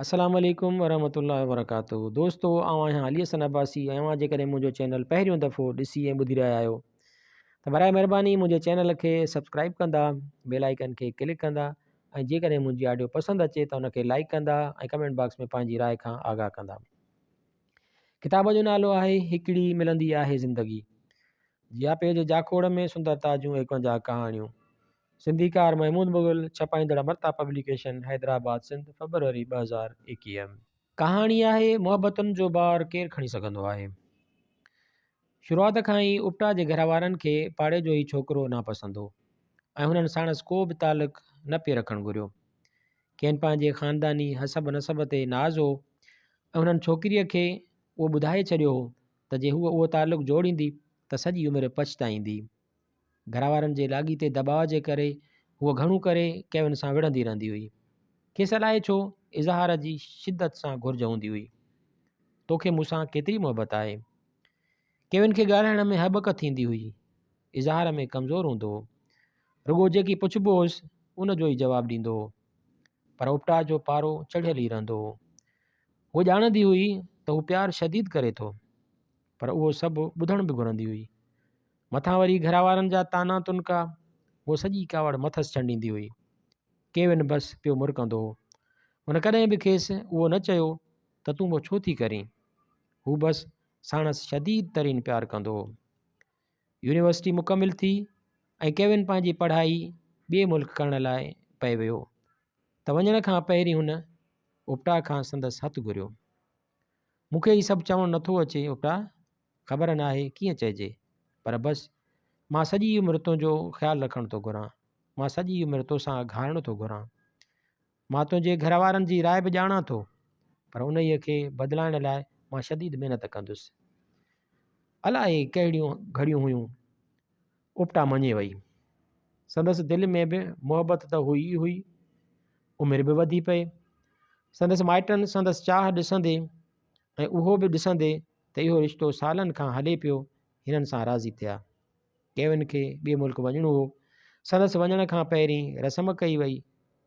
अस्सलाम वालेकुम वरहमतुल्लाहि वबरकातुहू। दोस्तों आवां आहियां अली हसन अब्बासी। ऐं जेकॾहिं मुंहिंजो चैनल पहिरियों दफ़ो ॾिसी ऐं ॿुधी रहिया आहियो त बराए महिरबानी मुंहिंजे चैनल खे सब्सक्राइब कंदा, बेल आइकन खे क्लिक कंदा ऐं जेकॾहिं मुंहिंजी ऑडियो पसंदि अचे त उनखे लाइक कंदा ऐं कमेंट बॉक्स में पंहिंजी राय खां आगाह कंदा। किताब जो नालो आहे हिकिड़ी मिलंदी आहे ज़िंदगी। जिया पेज जाखोड़ में सुंदरता जूं 51 कहाणियूं। सिंधीकार महमूद मुग़ल, छपाईंदड़ मर्ता पब्लिकेशन, हैदराबाद सिंध, फरवरी 2021। कहाणी आहे मुहबतुनि जो बार केरु खणी सघंदो आहे। शुरूआत खां ई उपटा जे घर वारनि खे पाड़े जो ई छोकिरो नापसंदि हो ऐं हुननि साणसि को बि तालुक न पिए रखणु घुरियो। खेनि पंहिंजे ख़ानदानी हसब नसब ते नाज़ हो ऐं हुननि छोकिरीअ खे उहो ॿुधाए छॾियो हो त जे हूअ उहो तालुक जोड़ींदी त सॼी उमिरि पछताईंदी। घर वारनि जे लाॻीते दबाव जे करे हूअ घणो करे केविन सां विढ़ंदी रहंदी हुई। खेसि अलाए छो इज़हार जी शिदत सां घुर्ज हूंदी हुई, तोखे मूंसां केतिरी मुहबत आहे। केविन खे ॻाल्हाइण में हॿक थींदी हुई, इज़हार में कमज़ोर हूंदो हो। रुॻो जेकी पुछिबो हुअसि उन जो ई जवाबु ॾींदो हो, पर उपटा जो पारो चढ़ियल ई रहंदो हो। हूअ ॼाणंदी हुई त हू प्यारु शदीद करे थो, पर उहो सभु ॿुधण बि घुरंदी हुई। मथां वरी घर वारनि जा ताना तुनका, उहो सॼी कावड़ मथसि छंडींदी हुई। केविन बसि पियो मुरकंदो हो। हुन कॾहिं बि खेसि उहो न चयो त तूं उहो छो थी करीं। हू बसि साणसि शदीद तरीन प्यारु कंदो हो। यूनिवर्सिटी मुकमिल थी ऐं केविन पंहिंजी पढ़ाई ॿिए मुल्क करण लाइ पए वियो त वञण खां पहिरीं हुन उपटा खां संदसि हथु घुरियो। मूंखे ही सभु चवणु नथो अचे उपटा, ख़बर न आहे कीअं चइजे, पर बसि मां सॼी उमिरि तुंहिंजो ख़्यालु रखणु थो घुरां। मां सॼी उमिरि तोसां घारणो थो घुरां। मां तुंहिंजे घर वारनि जी राय बि ॼाणा थो, पर उन्हीअ खे बदिलाइण लाइ मां शदीद महिनत कंदुसि। अलाए कहिड़ियूं घड़ियूं हुयूं, उपटा मञे वई। संदसि दिलि में बि मुहबत त हुई ई हुई, उमिरि बि वधी पए। संदसि माइटनि संदसि चाह ॾिसंदे ऐं उहो बि ॾिसंदे त इहो रिश्तो सालनि खां हले पियो, हिननि सां राज़ी थिया। केविन खे ॿिए मुल्क वञिणो हो। संदसि वञण खां पहिरीं रस्म कई वई।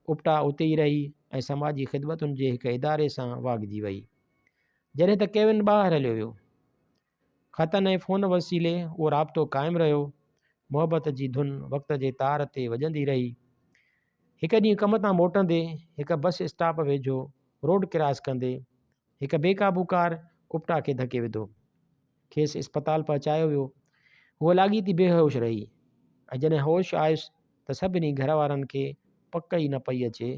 उपटा उते ई रही ऐं समाजी ख़िदमतुनि जे हिकु इदारे सां वागजी वई। जॾहिं त केविन ॿाहिरि हलियो वियो, ख़तनि ऐं फ़ोन वसीले उहो राब्तो क़ाइमु रहियो। मुहबत जी धुन वक़्त जे तार ते वॼंदी रही। हिकु ॾींहुं कम तां मोटंदे हिकु बस स्टॉप वेझो रोड क्रॉस कंदे हिकु बेकाबू कार उपटा खे धके विधो। खेसि इस्पताल पहुचायो वियो। हूअ लाॻीती बेहोश रही ऐं जॾहिं होश आयुसि त सभिनी घर वारनि खे पक ई न पई अचे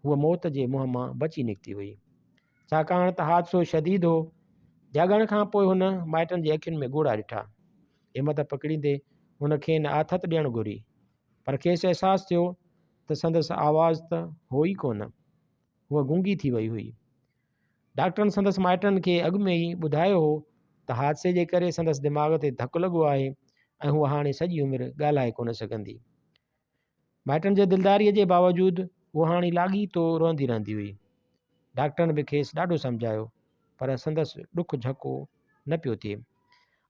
हूअ मौत जे मुंहं मां बची निकिती हुई, छाकाणि त हादसो शदीद हो। जाॻण खां पोइ हुन माइटनि जी अखियुनि में ॻोढ़ा ॾिठा। हिमत पकड़ींदे हुन खेनि आथत ॾियणु घुरी, पर खेसि अहसासु थियो त संदसि आवाज़ त हो ई कोन, हूअ गूंगी थी वई हुई। डॉक्टरनि संदसि माइटनि खे अॻु में ई ॿुधायो हो त हादसे जे करे संदसि दिमाग़ ते धकु लॻो आहे ऐं हूअ हाणे सॼी उमिरि ॻाल्हाए कोन सघंदी। माइटनि जे दिलदारीअ जे बावजूदि उहा हाणे लाॻीतो रहंदी रहंदी हुई। डॉक्टरनि बि खेसि ॾाढो सम्झायो, पर संदसि ॾुखु झको न पियो थिए।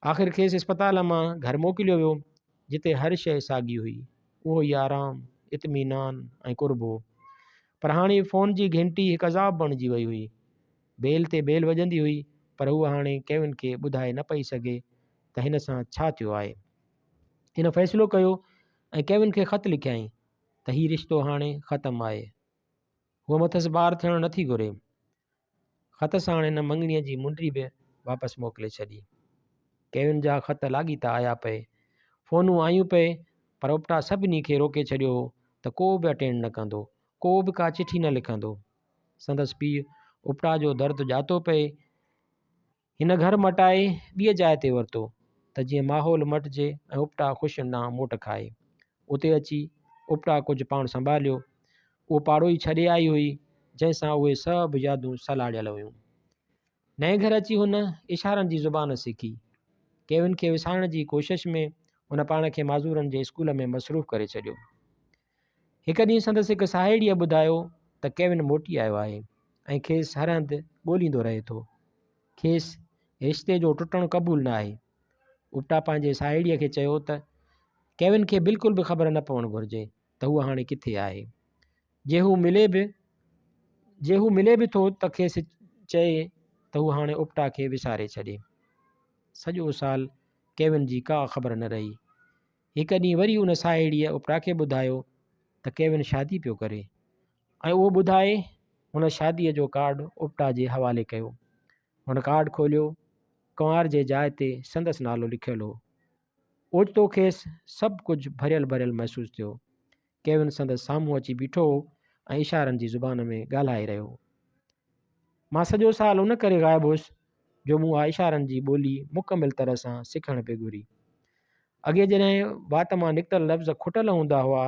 आख़िर खेसि इस्पताल मां घर मोकिलियो वियो, जिते हर शइ साॻी हुई, उहो ई आराम, इत्मीनान ऐं कुर्बो। पर हाणे फ़ोन जी घंटी हिकु अज़ाब बणिजी वई हुई। बेल ते बेल वॼंदी हुई, पर हूअ हाणे केविन खे ॿुधाए न पई सघे त हिन सां छा थियो आहे। हिन फ़ैसिलो कयो ऐं केविन खे ख़त लिखियईं त हीउ रिश्तो हाणे ख़तमु आहे। हूअ मथसि ॿार थियणु नथी घुरे। ख़त सां हिन मंगणीअ जी मुंडी बि वापसि मोकिले छॾी। केविन जा ख़त लाॻीता आया पए, फ़ोनूं आयूं पए, पर उपटा सभिनी खे रोके छॾियो हो त को बि अटेंड न कंदो, को बि का चिठी न लिखंदो। संदसि पीउ उपटा जो दर्द ॼातो पए। हिन घर मटाए ॿिए जाइ ते वरितो त जीअं माहौल मटिजे ऐं उपटा ख़ुशि ना मोट खाए। उते अची उपटा कुझु पाण संभालियो। उहो पाड़ो ई छॾे आई हुई, जंहिंसां उहे सभु यादूं सलाड़ियल हुयूं। नए घर अची हुन इशारनि जी ज़ुबान सिखी। केविन खे विसारण जी कोशिश में हुन पाण खे माज़ूरनि जे स्कूल में मसरूफ़ करे छॾियो। हिकु ॾींहुं संदसि हिकु साहेड़ीअ ॿुधायो त केविन मोटी आयो आहे ऐं खेसि हर हंधि ॻोल्हींदो रहे थो। खेसि रिश्ते जो टुटणु क़बूल न आहे। उपटा पंहिंजे साहेड़ीअ खे चयो त केविन खे बिल्कुलु बि ख़बर न पवणु घुरिजे त हूअ हाणे किथे आहे। जे हू मिले बि जे हू मिले बि थो त खेसि चए त हू हाणे उपटा खे विसारे छॾे। सॼो साल केविन जी का ख़बर न रही। हिकु ॾींहुं वरी उन साहेड़ीअ उपटा खे ॿुधायो त केविन शादी पियो करे ऐं उहो ॿुधाए हुन शादीअ जो कार्ड उपटा जे हवाले कयो। हुन कार्ड खोलियो, कुंवार जे जाइ ते संदसि नालो लिखियलु हो। ओचितो खेसि सभु कुझु भरियल भरियल महसूसु थियो। केविन संदसि साम्हूं अची बीठो ऐं इशारनि जी ज़ुबान में ॻाल्हाए रहियो। मां सॼो साल उन करे ग़ाइबु हुउसि जो मूं उहा इशारनि जी ॿोली मुकमिल तरह सां सिखण पे घुरी। अॻे जॾहिं वात मां निकितल लफ़्ज़ खुटल हूंदा हुआ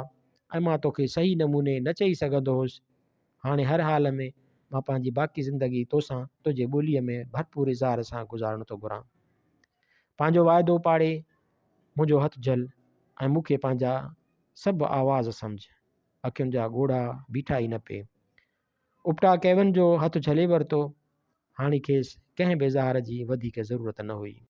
ऐं मां तोखे सही नमूने न चई सघंदो हुउसि, हाणे हर हाल में मां पंहिंजी बाक़ी ज़िंदगी तोसां तुंहिंजे ॿोलीअ में भरपूर इज़ार सां गुज़ारणु थो घुरां। पंहिंजो वाइदो पाड़े मुंहिंजो हथु झल ऐं मूंखे पंहिंजा सभु आवाज़ सम्झ। अखियुनि जा ॻोढ़ा बीठा ई न पिए। उपटा केविन जो हथु झले वरितो। हाणे खेसि कंहिं बि इज़ार जी वधीक ज़रूरत न हुई।